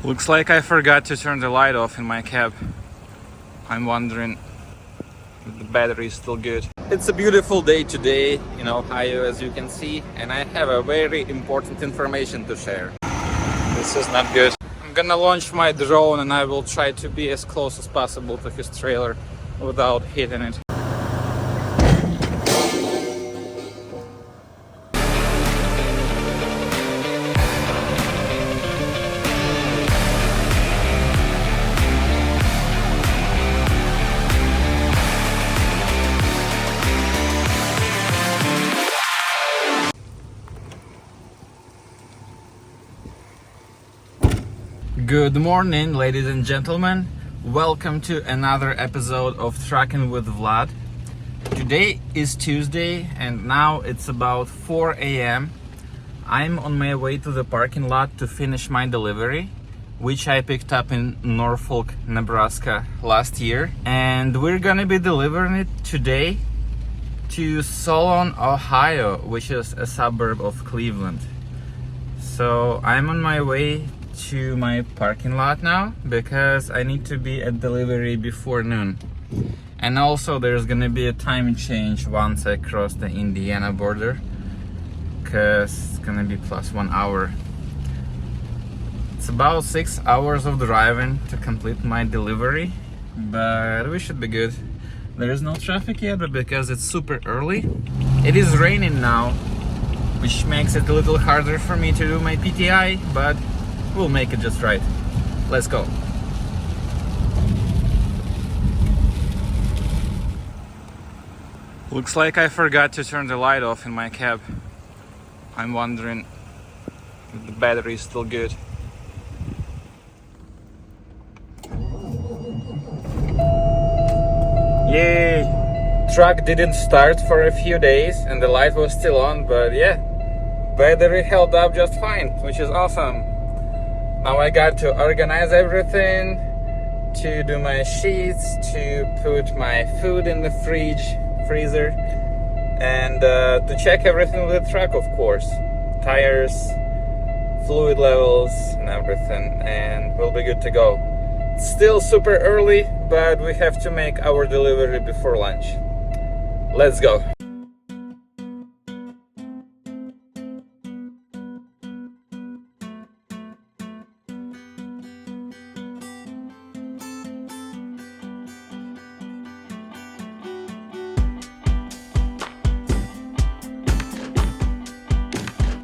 Looks like I forgot to turn the light off in my cab. I'm wondering if the battery is still good. It's a beautiful day today in Ohio, as you can see, and I have a very important information to share. This is not good. I'm gonna launch my drone and I will try to be as close as possible to his trailer without hitting it. Good morning, ladies and gentlemen. Welcome to another episode of Trucking with Vlad. Today is Tuesday and now it's about 4 a.m. I'm on my way to the parking lot to finish my delivery, which I picked up in Norfolk, Nebraska last year. And we're gonna be delivering it today to Solon, Ohio, which is a suburb of Cleveland. So I'm on my way to my parking lot now because I need to be at delivery before noon. And also there's gonna be a time change once I cross the Indiana border because it's gonna be plus 1 hour. It's about 6 hours of driving to complete my delivery, but we should be good. There is no traffic yet, but because it's super early, it is raining now, which makes it a little harder for me to do my PTI, but we'll make it just right. Let's go. Looks like I forgot to turn the light off in my cab. I'm wondering if the battery is still good. Yay! Truck didn't start for a few days and the light was still on, but yeah, battery held up just fine, which is awesome. Now I got to organize everything, to do my sheets, to put my food in the freezer, and to check everything with the truck, of course. Tires, fluid levels, and everything, and we'll be good to go. It's still super early, but we have to make our delivery before lunch. Let's go.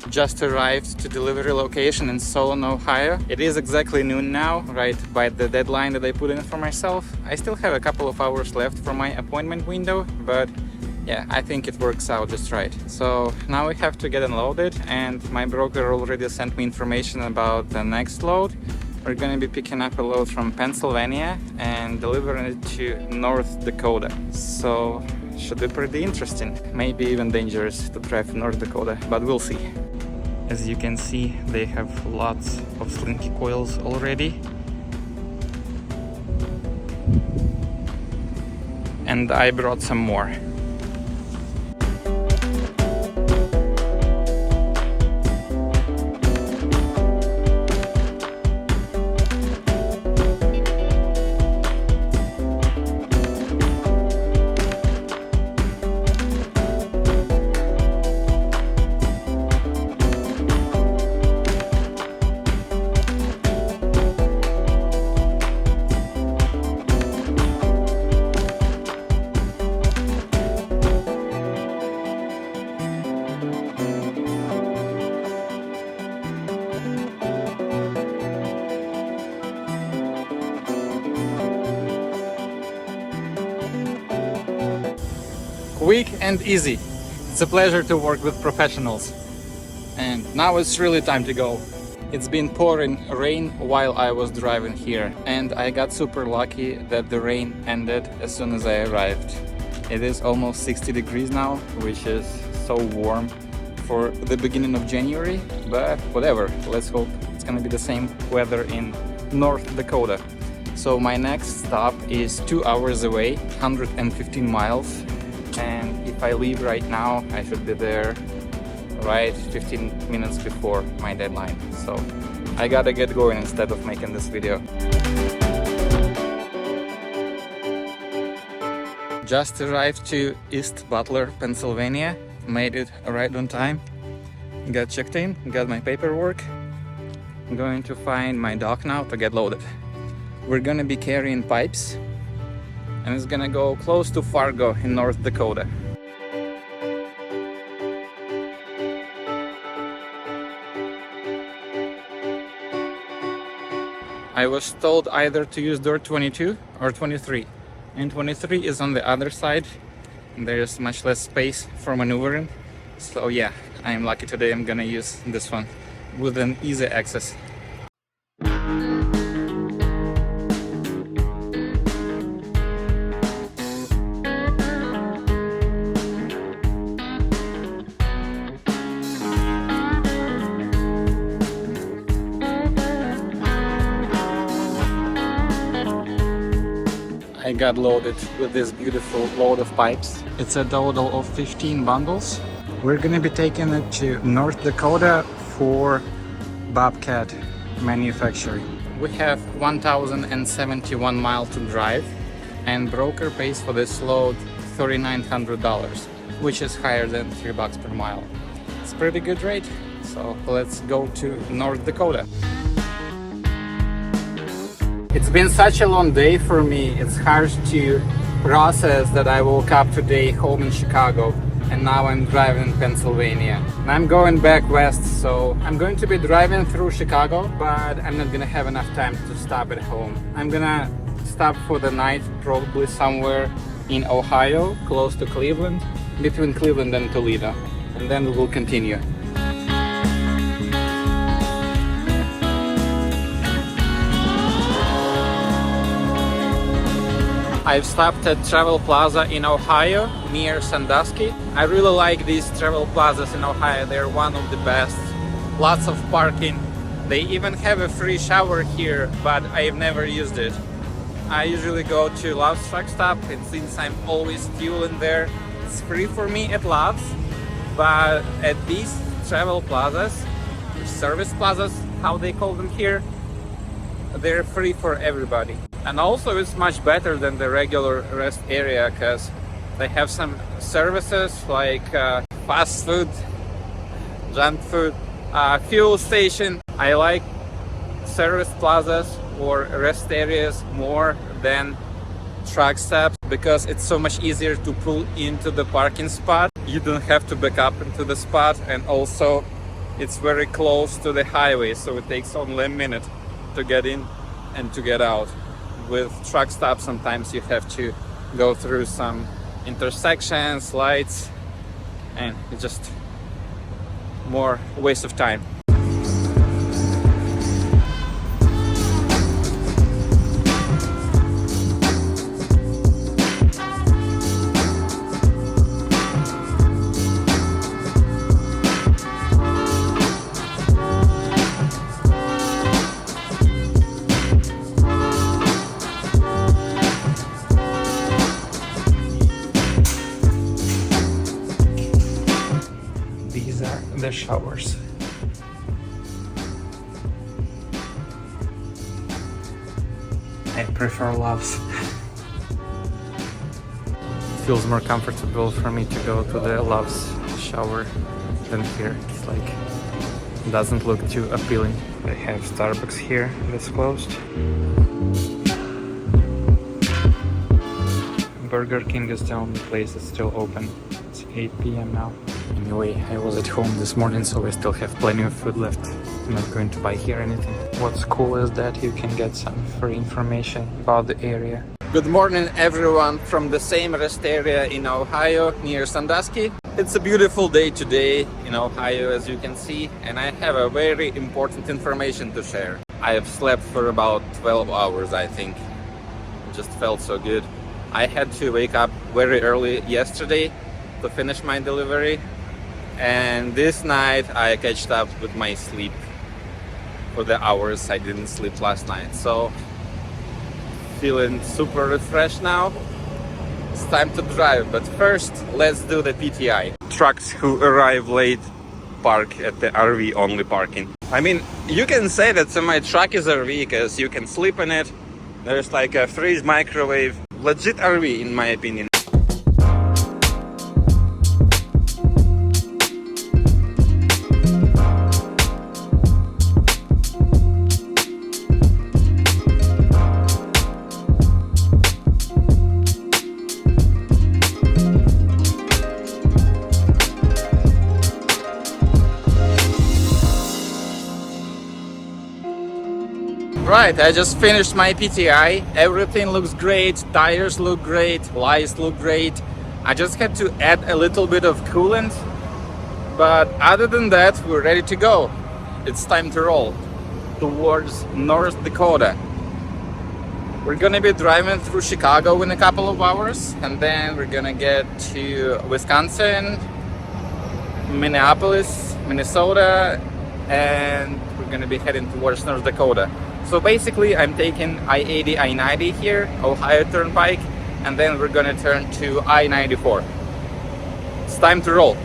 Just arrived to delivery location in Solon, Ohio. It is exactly noon now, right by the deadline that I put in for myself. I still have a couple of hours left for my appointment window, but yeah, I think it works out just right. So now we have to get unloaded, and my broker already sent me information about the next load. We're gonna be picking up a load from Pennsylvania and delivering it to North Dakota. So should be pretty interesting. Maybe even dangerous to drive to North Dakota, but we'll see. As you can see, they have lots of slinky coils already. And I brought some more. Quick and easy. It's a pleasure to work with professionals. And now it's really time to go. It's been pouring rain while I was driving here, and I got super lucky that the rain ended as soon as I arrived. It is almost 60 degrees now, which is so warm for the beginning of January, but whatever, let's hope it's gonna be the same weather in North Dakota. So my next stop is 2 hours away, 115 miles. And if I leave right now, I should be there right 15 minutes before my deadline. So I gotta get going instead of making this video. Just arrived to East Butler, Pennsylvania. Made it right on time. Got checked in, got my paperwork. I'm going to find my dock now to get loaded. We're gonna be carrying pipes, and it's gonna go close to Fargo in North Dakota. I was told either to use door 22 or 23, and 23 is on the other side. There's much less space for maneuvering, so yeah, I'm lucky today. I'm gonna use this one with an easy access. I got loaded with this beautiful load of pipes. It's a total of 15 bundles. We're gonna be taking it to North Dakota for Bobcat manufacturing. We have 1,071 miles to drive, and broker pays for this load $3,900, which is higher than $3 per mile. It's a pretty good rate, so let's go to North Dakota. It's been such a long day for me. It's hard to process that I woke up today home in Chicago and now I'm driving in Pennsylvania. And I'm going back west, so I'm going to be driving through Chicago, but I'm not gonna have enough time to stop at home. I'm gonna stop for the night, probably somewhere in Ohio, close to Cleveland, between Cleveland and Toledo, and then we will continue. I've stopped at Travel Plaza in Ohio near Sandusky. I really like these travel plazas in Ohio. They're one of the best. Lots of parking. They even have a free shower here, but I've never used it. I usually go to Love's truck stop, and since I'm always fueling there, it's free for me at Love's. But at these travel plazas, service plazas, how they call them here, they're free for everybody. And also it's much better than the regular rest area because they have some services like fast food, junk food, fuel station. I like service plazas or rest areas more than truck stops because it's so much easier to pull into the parking spot. You don't have to back up into the spot, and also it's very close to the highway, so it takes only a minute to get in and to get out. With truck stops, sometimes you have to go through some intersections, lights, and it's just more waste of time. These are the showers. I prefer Love's. It feels more comfortable for me to go to the Love's shower than here. It's like, it doesn't look too appealing. They have Starbucks here that's closed. Burger King is the only place that's still open. It's 8 p.m. now. Anyway, I was at home this morning, so I still have plenty of food left. I'm not going to buy here anything. What's cool is that you can get some free information about the area. Good morning everyone from the same rest area in Ohio near Sandusky. It's a beautiful day today in Ohio, as you can see, and I have a very important information to share. I have slept for about 12 hours, I think. It just felt so good. I had to wake up very early yesterday to finish my delivery, and this night I catched up with my sleep for the hours I didn't sleep last night. So feeling super refreshed now. It's time to drive, but first let's do the PTI. Trucks who arrive late park at the RV only parking. I mean, you can say that my truck is RV because you can sleep in it. There's like a fridge, microwave. Legit RV in my opinion. Right, I just finished my PTI. Everything looks great, tires look great, lights look great. I just had to add a little bit of coolant, but other than that, we're ready to go. It's time to roll towards North Dakota. We're gonna be driving through Chicago in a couple of hours, and then we're gonna get to Wisconsin, Minneapolis, Minnesota, and we're gonna be heading towards North Dakota. So basically I'm taking I-80, I-90 here, Ohio Turnpike, and then we're gonna turn to I-94. It's time to roll.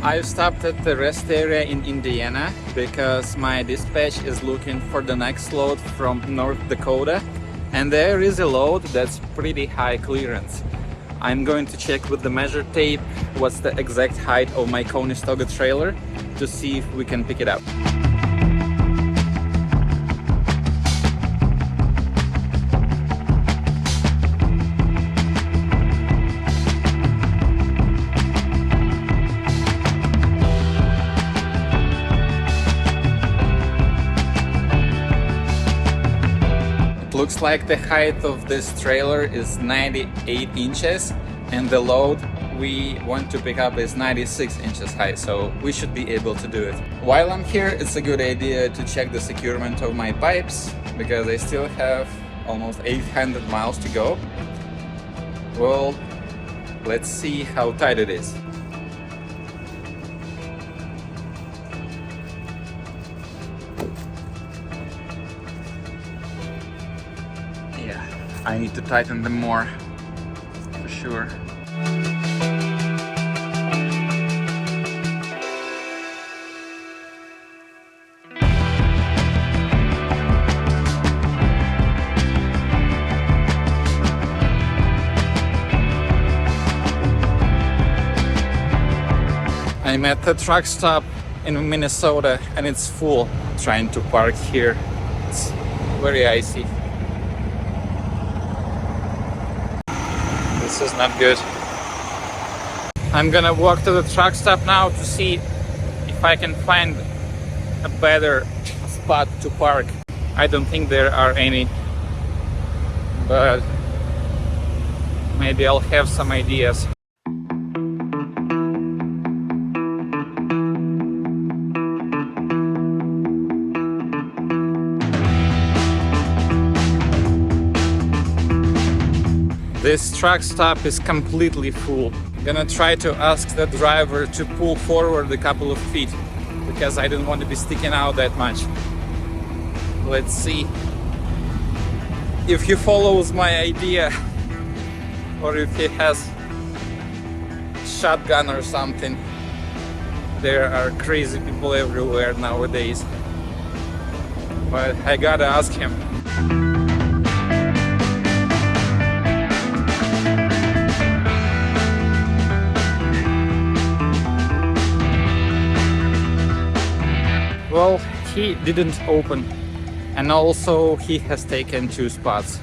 I've stopped at the rest area in Indiana because my dispatch is looking for the next load from North Dakota. And there is a load that's pretty high clearance. I'm going to check with the measure tape what's the exact height of my Conestoga trailer to see if we can pick it up. Looks like the height of this trailer is 98 inches and the load we want to pick up is 96 inches high, so we should be able to do it. While I'm here, it's a good idea to check the securement of my pipes because I still have almost 800 miles to go. Well, let's see how tight it is. I need to tighten them more, for sure. I'm at the truck stop in Minnesota and it's full. Trying to park here, it's very icy. This is not good. I'm gonna walk to the truck stop now to see if I can find a better spot to park. I don't think there are any, but maybe I'll have some ideas. This truck stop is completely full. I'm gonna try to ask the driver to pull forward a couple of feet because I don't want to be sticking out that much. Let's see if he follows my idea or if he has shotgun or something. There are crazy people everywhere nowadays, but I gotta ask him. Well, he didn't open, and also he has taken 2 spots.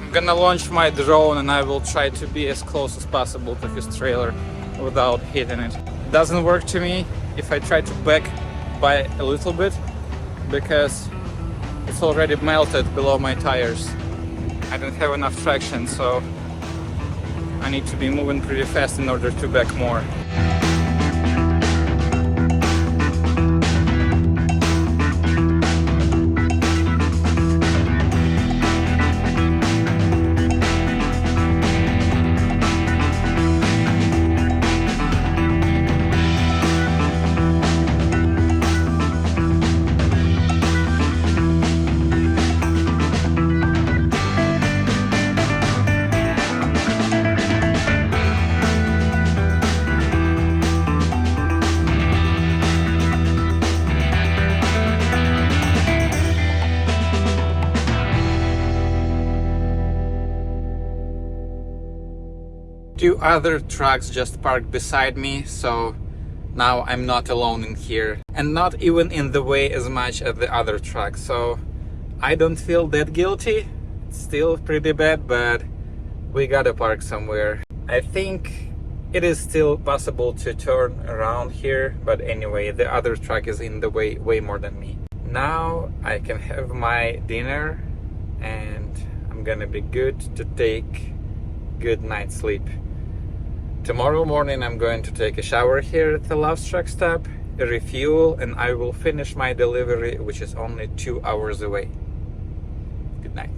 I'm gonna launch my drone and I will try to be as close as possible to his trailer without hitting it. It doesn't work to me if I try to back by a little bit because it's already melted below my tires. I don't have enough traction, so I need to be moving pretty fast in order to back more. Two other trucks just parked beside me, so now I'm not alone in here and not even in the way as much as the other truck, so I don't feel that guilty. It's still pretty bad, but we gotta park somewhere. I think it is still possible to turn around here, but anyway, the other truck is in the way more than me. Now I can have my dinner and I'm gonna be good to take good night's sleep. Tomorrow morning I'm going to take a shower here at the last truck stop, refuel, and I will finish my delivery, which is only 2 hours away. Good night.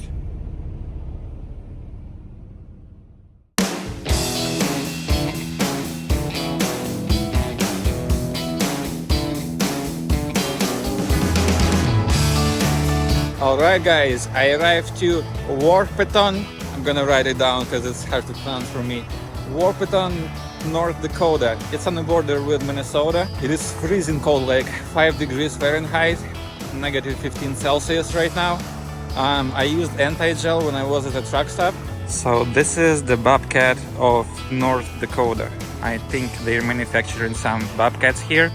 Alright guys, I arrived to Warpeton. I'm gonna write it down because it's hard to pronounce for me. Warpeton, North Dakota. It's on the border with Minnesota. It is freezing cold, like 5 degrees Fahrenheit, negative 15 Celsius right now. I used anti-gel when I was at a truck stop. So this is the Bobcat of North Dakota. I think they're manufacturing some Bobcats here.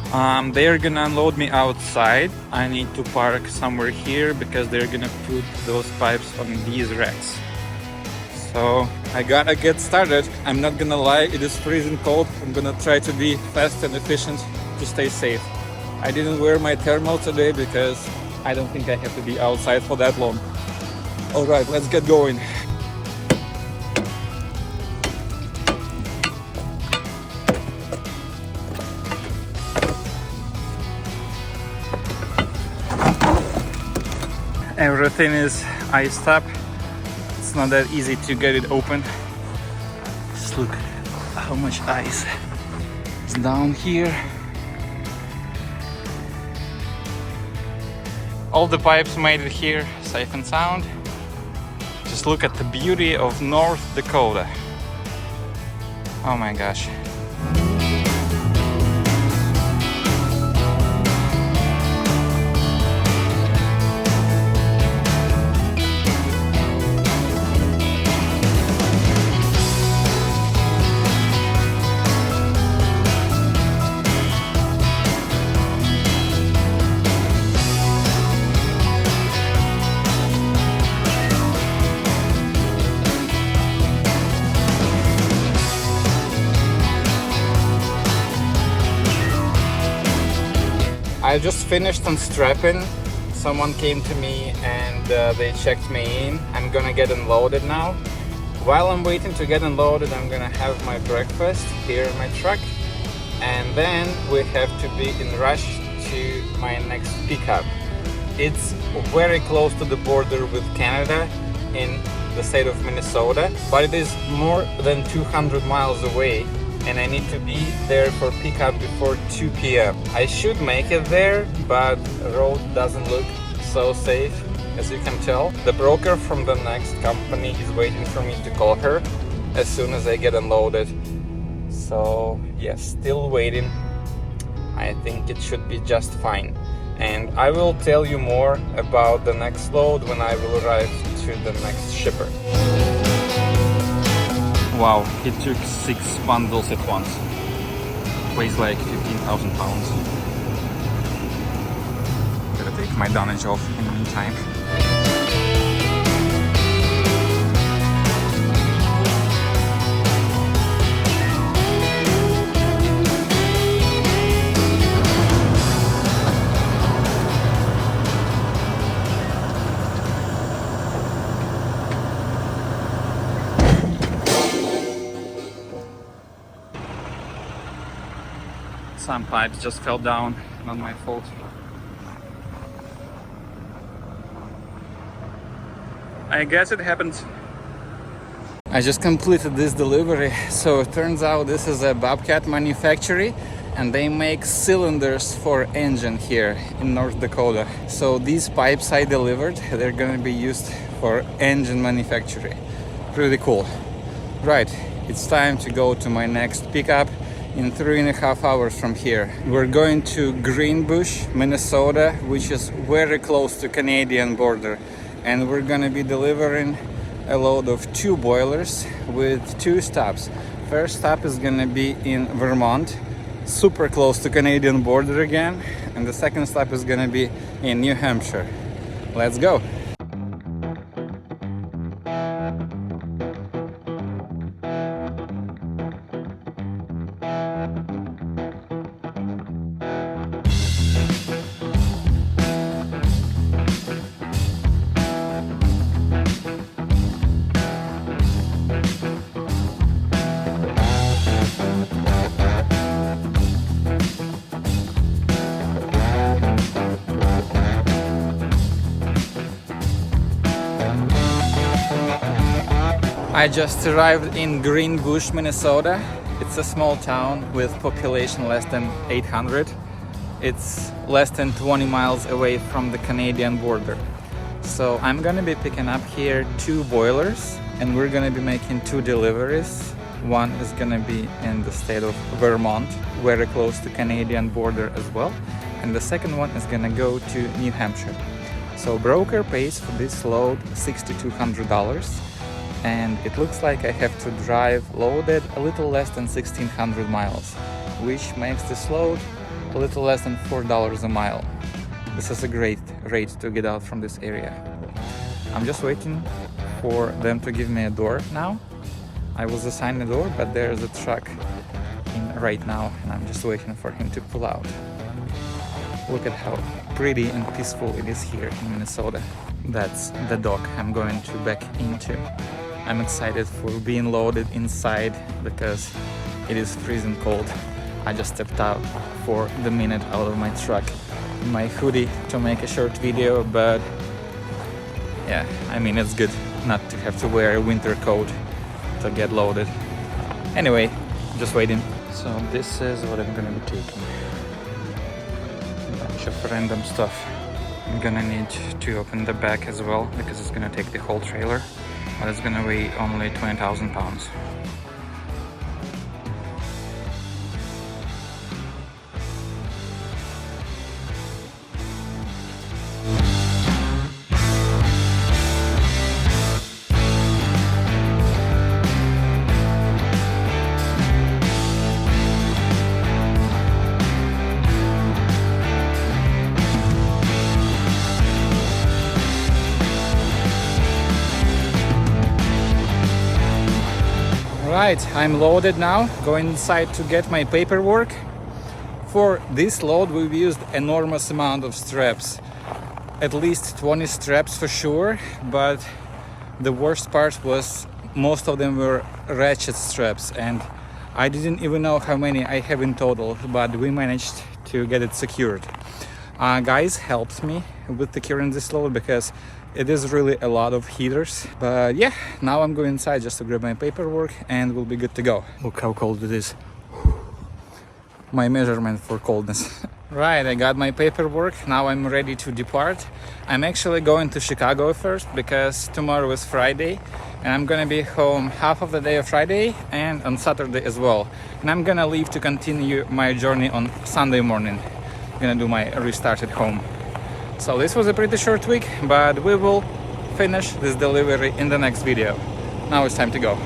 They're gonna unload me outside. I need to park somewhere here because they're gonna put those pipes on these racks. So I gotta get started. I'm not gonna lie, it is freezing cold. I'm gonna try to be fast and efficient to stay safe. I didn't wear my thermal today because I don't think I have to be outside for that long. Alright, let's get going. Everything is iced up. It's not that easy to get it open. Just look how much ice is down here. All the pipes made it here safe and sound. Just look at the beauty of North Dakota. Oh my gosh. I just finished unstrapping. Someone came to me and they checked me in. I'm gonna get unloaded now. While I'm waiting to get unloaded, I'm gonna have my breakfast here in my truck, and then we have to be in rush to my next pickup. It's very close to the border with Canada in the state of Minnesota, but it is more than 200 miles away, and I need to be there for pickup before 2 p.m. I should make it there, but the road doesn't look so safe, as you can tell. The broker from the next company is waiting for me to call her as soon as I get unloaded. So yes, still waiting. I think it should be just fine. And I will tell you more about the next load when I will arrive to the next shipper. Wow, he took 6 bundles at once. Weighs like 15,000 pounds. Gotta take my dunnage off in the meantime. Some pipes just fell down, not my fault. I guess it happens. I just completed this delivery, so it turns out this is a Bobcat manufacturer and they make cylinders for engine here in North Dakota. So these pipes I delivered, they're gonna be used for engine manufacturing. Pretty cool. Right, it's time to go to my next pickup. In 3.5 hours from here. We're going to Greenbush, Minnesota, which is very close to Canadian border, and we're gonna be delivering a load of 2 boilers with 2 stops. First stop is gonna be in Vermont, super close to Canadian border again, and the second stop is gonna be in New Hampshire. Let's go. I just arrived in Greenbush, Minnesota. It's a small town with population less than 800. It's less than 20 miles away from the Canadian border. So I'm gonna be picking up here 2 boilers, and we're gonna be making 2 deliveries. One is gonna be in the state of Vermont, very close to Canadian border as well. And the second one is gonna go to New Hampshire. So broker pays for this load $6,200. And it looks like I have to drive loaded a little less than 1,600 miles, which makes this load a little less than $4 a mile. This is a great rate to get out from this area. I'm just waiting for them to give me a door now. I was assigned a door, but there's a truck in right now, and I'm just waiting for him to pull out. Look at how pretty and peaceful it is here in Minnesota. That's the dock I'm going to back into. I'm excited for being loaded inside because it is freezing cold. I just stepped out for the minute out of my truck in my hoodie to make a short video, but yeah, I mean, it's good not to have to wear a winter coat to get loaded. Anyway, just waiting. So this is what I'm gonna be taking. A bunch of random stuff. I'm gonna need to open the back as well because it's gonna take the whole trailer. But it's gonna weigh only 20,000 pounds. Right, I'm loaded now, going inside to get my paperwork. For this load we've used enormous amount of straps, at least 20 straps for sure, but the worst part was most of them were ratchet straps, and I didn't even know how many I have in total, but we managed to get it secured. Guys helped me with securing this load because it is really a lot of heaters. But yeah, now I'm going inside just to grab my paperwork and we'll be good to go. Look how cold it is. My measurement for coldness. Right, I got my paperwork. Now I'm ready to depart. I'm actually going to Chicago first because tomorrow is Friday and I'm gonna be home half of the day of Friday and on Saturday as well. And I'm gonna leave to continue my journey on Sunday morning. I'm gonna do my restart at home. So this was a pretty short week, but we will finish this delivery in the next video. Now it's time to go.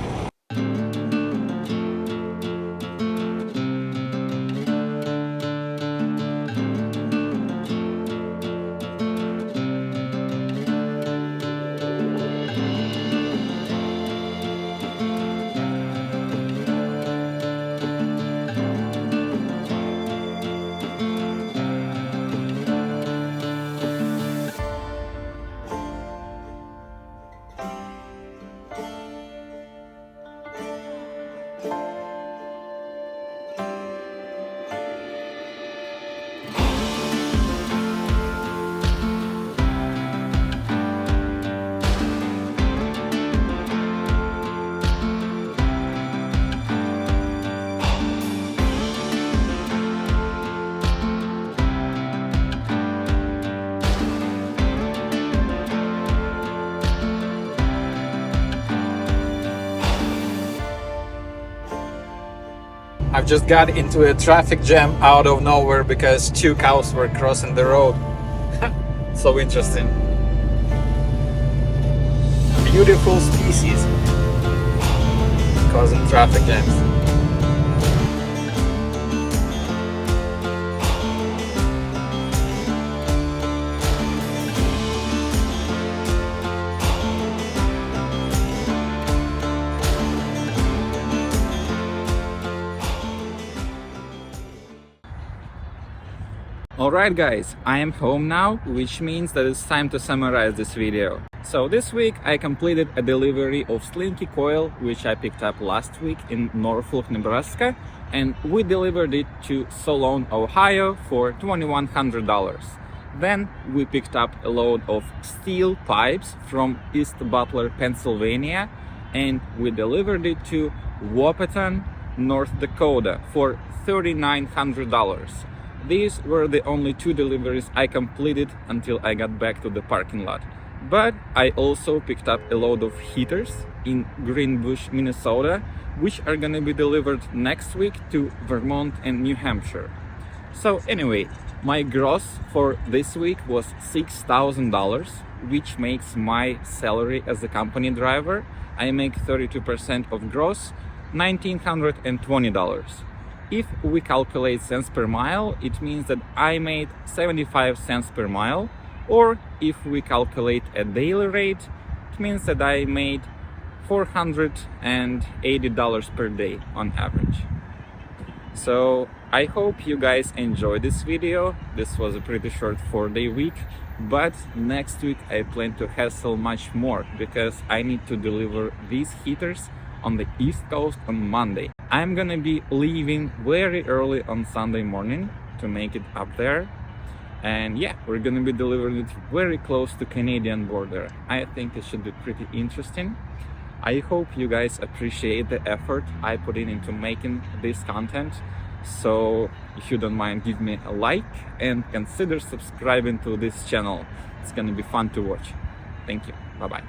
I've just got into a traffic jam out of nowhere because 2 cows were crossing the road. So interesting. beautiful species causing traffic jams. Alright guys, I am home now, which means that it's time to summarize this video. So this week I completed a delivery of Slinky coil, which I picked up last week in Norfolk, Nebraska, and we delivered it to Solon, Ohio for $2,100. Then we picked up a load of steel pipes from East Butler, Pennsylvania, and we delivered it to Wahpeton, North Dakota for $3,900. These were the only 2 deliveries I completed until I got back to the parking lot. But I also picked up a load of heaters in Greenbush, Minnesota, which are gonna be delivered next week to Vermont and New Hampshire. So anyway, my gross for this week was $6,000, which makes my salary as a company driver. I make 32% of gross, $1,920. If we calculate cents per mile, it means that I made 75 cents per mile, or if we calculate a daily rate, it means that I made $480 per day on average. So I hope you guys enjoyed this video. This was a pretty short 4-day week, but next week I plan to hustle much more because I need to deliver these heaters on the East Coast on Monday. I'm gonna be leaving very early on Sunday morning to make it up there, and yeah, we're gonna be delivering it very close to Canadian border. I think it should be pretty interesting. I hope you guys appreciate the effort I put into making this content. So if you don't mind, give me a like and consider subscribing to this channel. It's gonna be fun to watch. Thank you. Bye bye.